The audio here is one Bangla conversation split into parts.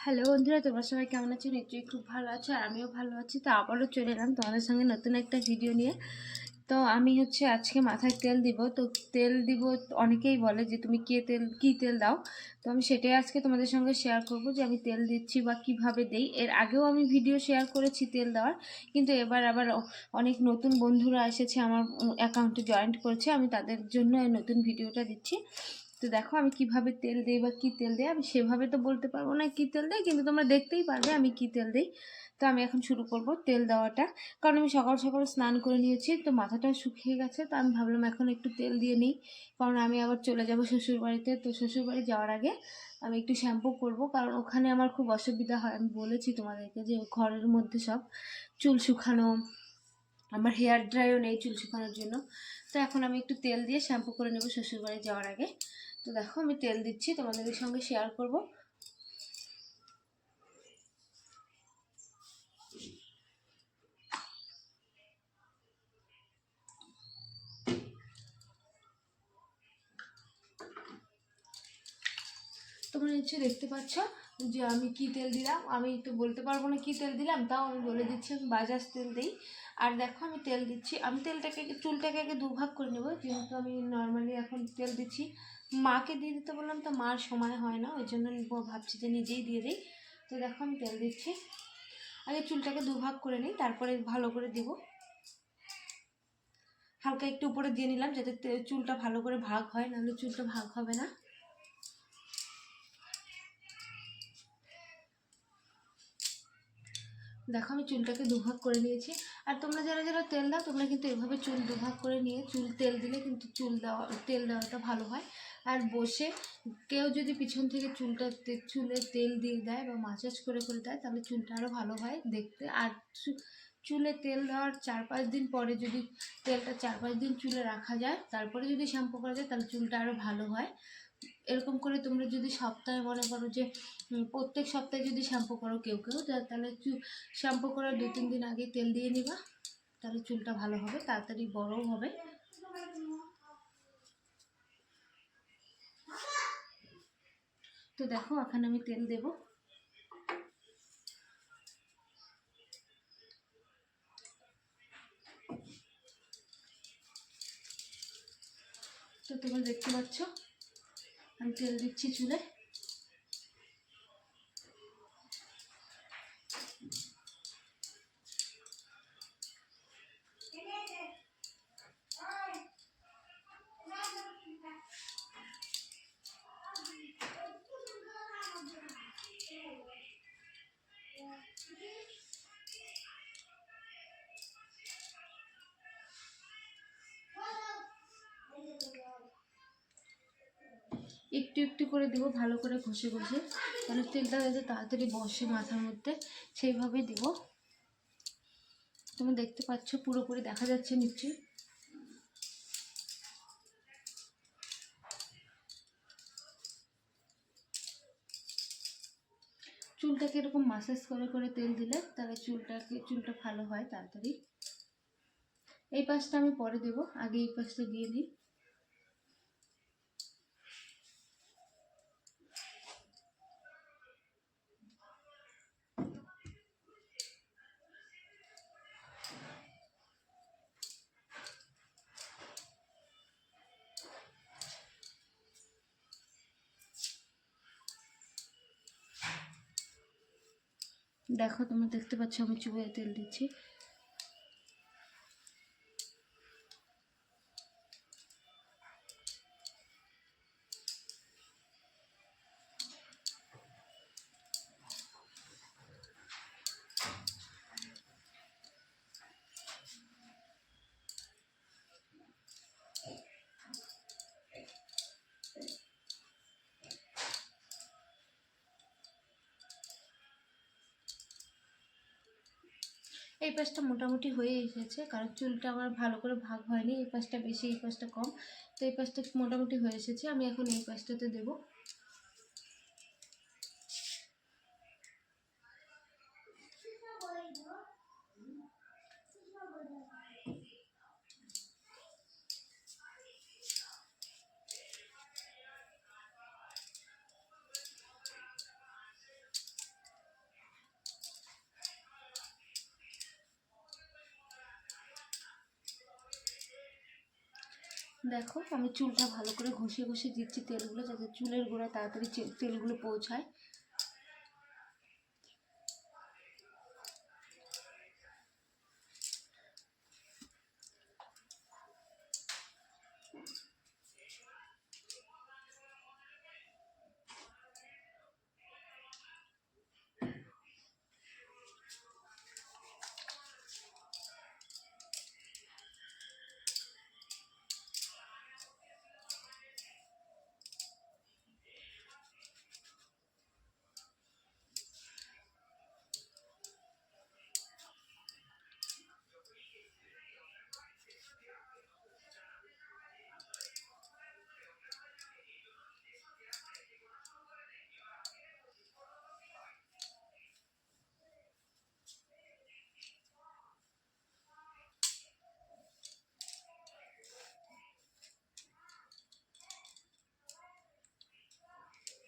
হ্যালো বন্ধুরা, তোমরা সবাই কেমন আছো? নিশ্চয়ই খুব ভালো আছো, আর আমিও ভালো আছি। তো আবারও চলে এলাম তোমাদের সঙ্গে নতুন একটা ভিডিও নিয়ে। তো আমি আজকে মাথায় তেল দিব। তো তেল দিব, অনেকেই বলে যে তুমি কী তেল দাও। তো আমি সেটাই আজকে তোমাদের সঙ্গে শেয়ার করব যে আমি তেল দিচ্ছি বা কিভাবে দেই। এর আগেও আমি ভিডিও শেয়ার করেছি তেল দেওয়ার, কিন্তু এবার আবার অনেক নতুন বন্ধুরা এসেছে, আমার অ্যাকাউন্টে জয়েন্ট করেছে। আমি তাদের জন্য এই নতুন ভিডিওটা দিচ্ছি। তো দেখো আমি কিভাবে তেল দিই বা কী তেল দিই। আমি সেভাবে তো বলতে পারবো না কী তেল দেয়, কিন্তু তোমরা দেখতেই পারবে আমি কী তেল দিই। তো আমি এখন শুরু করব তেল দেওয়াটা, কারণ আমি সকাল সকাল স্নান করে নিয়েছি, তো মাথাটা শুকিয়ে গেছে। তো আমি ভাবলাম এখন একটু তেল দিয়ে নিই, কারণ আমি আবার চলে যাব শ্বশুরবাড়িতে। তো শ্বশুরবাড়ি যাওয়ার আগে আমি একটু শ্যাম্পু করব, কারণ ওখানে আমার খুব অসুবিধা হয়। আমি বলেছি তোমাদেরকে যে ঘরের মধ্যে সব চুল শুকানো, আমার হেয়ার ড্রাইও নেই চুল শুকানোর জন্য। তো এখন আমি একটু তেল দিয়ে শ্যাম্পু করে নেব শ্বশুরবাড়ি যাওয়ার আগে। তো দেখো আমি তেল দিচ্ছি, তোমাদের সঙ্গে শেয়ার করব। তোমরা নিশ্চয়ই দেখতে পাচ্ছ যে আমি কি তেল দিলাম। আমি তো বলতে পারবো না কি তেল দিলাম, তাও আমি বলে দিচ্ছি আমি বাজাজ তেল দিই। আর দেখো আমি তেল দিচ্ছি, আমি চুলটাকে আগে দুভাগ করে নেবো, যেহেতু আমি নর্মালি এখন তেল দিচ্ছি। মাকে দিয়ে দিতে বললাম, তো মার সময় হয় না, ওই জন্য ভাবছি যে নিজেই দিয়ে দিই। তো দেখো আমি তেল দিচ্ছি, আগে চুলটাকে দুভাগ করে নিই, তারপরে ভালো করে দিব। হালকা একটু উপরে দিয়ে নিলাম যাতে চুলটা ভালো করে ভাগ হয়, নাহলে চুলটা ভাগ হবে না। দেখো আমি চুলটাকে দুভাগ করে নিয়েছি। আর তোমরা যারা যারা তেল দাও, তোমরা কিন্তু এভাবে চুল দুভাগ করে নিয়ে তেল দিলে কিন্তু তেল দেওয়াটা ভালো হয়। আর বসে কেউ যদি পিছন থেকে চুলে তেল দিয়ে দেয় বা মাসাজ করে করে দেয়, তাহলে চুলটা আরও ভালো হয় দেখতে। আর চুলে তেল দেওয়ার 4-5 দিন পরে যদি তেলটা 4-5 দিন চুলে রাখা যায়, তারপরে যদি শ্যাম্পু করা যায়, তাহলে চুলটা আরও ভালো হয়। এরকম করে তোমরা যদি সপ্তাহে মনে করো যে প্রত্যেক সপ্তাহে যদি শ্যাম্পু করো কেউ তাহলে শ্যাম্পু করার 2-3 দিন আগে তেল দিয়ে নিবা, তাহলে চুলটা ভালো হবে, তাড়াতাড়ি বড়ও হবে। তো দেখো এখন আমি তেল দেব। তো তোমরা দেখতে পাচ্ছ আমি তেল দিচ্ছি চুলে। একটু একটু করে দিব, ভালো করে ঘষে ঘষে, তাহলে তেলটা যাতে তাড়াতাড়ি বসে মাথার মধ্যে, সেইভাবেই দিব। তুমি দেখতে পাচ্ছ, পুরোপুরি দেখা যাচ্ছে নিশ্চয়ই। চুলটাকে এরকম মাসাজ করে করে তেল দিলে তাহলে চুলটা ভালো হয় তাড়াতাড়ি। এই পাশটা আমি পরে দেব, আগে এই পাশটা দিয়ে দিই। দেখো তোমরা দেখতে পাচ্ছ আমি চুলে তেল দিচ্ছি। এই পাশটা মোটামুটি হয়ে এসেছে, কারণ চুলটা আমার ভালো করে ভাগ হয়নি, এই পাশটা বেশি এই পাশটা কম। তো এই পাশটা মোটামুটি হয়ে এসেছে, আমি এখন এই পাশটাতে দেবো। দেখো আমি চুলটা ভালো করে ঘষে ঘষে দিচ্ছি তেলগুলো, যাতে চুলের গোড়ায় তাড়াতাড়ি তেলগুলো পৌঁছায়।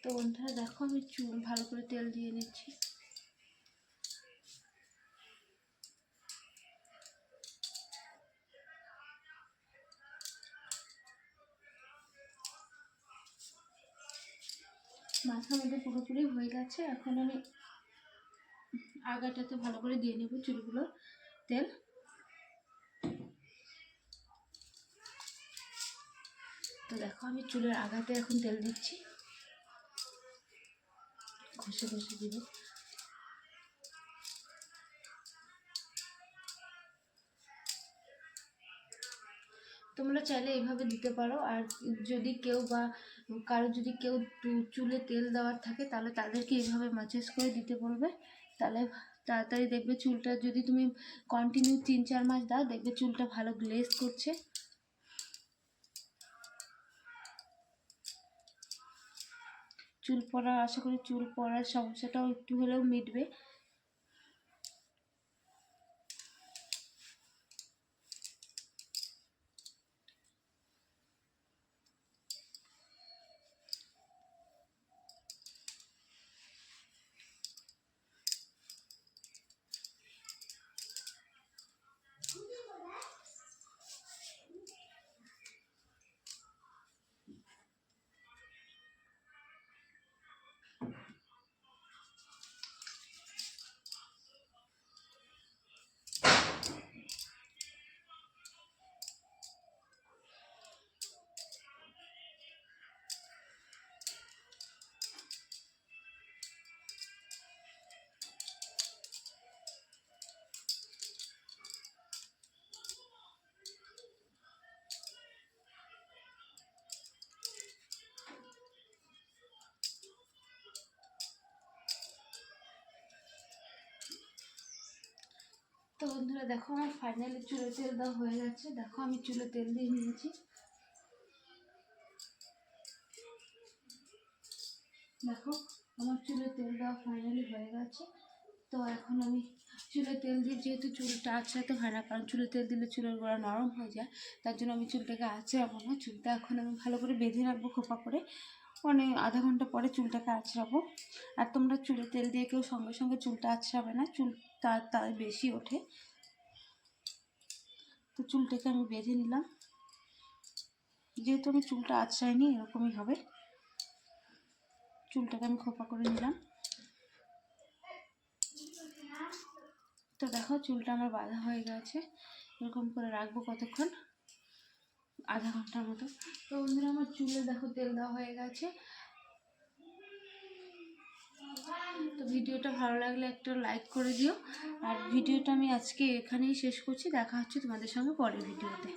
তো বন্ধুরা দেখো আমি চুল ভালো করে তেল দিয়ে নিচ্ছি। মাথার মধ্যে পুরোপুরি হয়ে গেছে, এখন আমি আগাটাতে ভালো করে দিয়ে নেব চুলগুলো তেল। তো দেখো আমি চুলের আগাতে এখন তেল দিচ্ছি, ঘষে ঘষে দিব। তোমরা চাইলে এইভাবে দিতে পারো, আর যদি কেউ বা কারো যদি কেউ চুলে তেল দেওয়ার থাকে তাহলে তাদেরকে এইভাবে মাসাজ করে দিতে বলবে, তাহলে তাড়াতাড়ি দেখবে চুলটা, যদি তুমি কন্টিনিউ 3-4 মাস দাও দেখবে চুলটা ভালো গ্লেজ করছে। চুল পড়া, আশা করি চুল পড়ার সমস্যাটাও একটু হলেও মিটবে। তো বন্ধুরা দেখো আমার ফাইনালি চুলে তেল দেওয়া হয়ে গেছে। দেখো আমি চুলে তেল দিয়ে নিয়েছি। দেখো আমার চুলে তেল দেওয়া ফাইনালি হয়ে গেছে। তো এখন আমি চুলে তেল দিয়ে, যেহেতু চুলটা আঁচড়াতে হয় না, কারণ চুলে তেল দিলে চুলের গোড়া নরম হয়ে যায়, তার জন্য আমি চুলটাকে আঁচড়াবো না। চুলটা এখন আমি ভালো করে বেঁধে রাখবো খোপা করে, মানে আধা ঘন্টা পরে চুলটাকে আঁচড়াবো। আর তোমরা চুলে তেল দিয়ে কেউ সঙ্গে সঙ্গে চুলটা আঁচড়াবে না, চুল তার বেশি ওঠে। তো চুলটাকে আমি বেঁধে নিলাম, যেহেতু আমি চুলটা আঁচড়াইনি এরকমই হবে। চুলটাকে আমি খোপা করে নিলাম। তো দেখো চুলটা আমার বাঁধা হয়ে গেছে। এরকম করে রাখবো কতক্ষণ, আধা ঘন্টার মতো। তো বন্ধুরা আমার চুলে দেখো তেল দেওয়া হয়ে গেছে। তো ভিডিওটা ভালো লাগলে একটা লাইক করে দিও। আর ভিডিওটা আমি আজকে এখানেই শেষ করছি। দেখা হচ্ছে তোমাদের সঙ্গে পরের ভিডিওতে।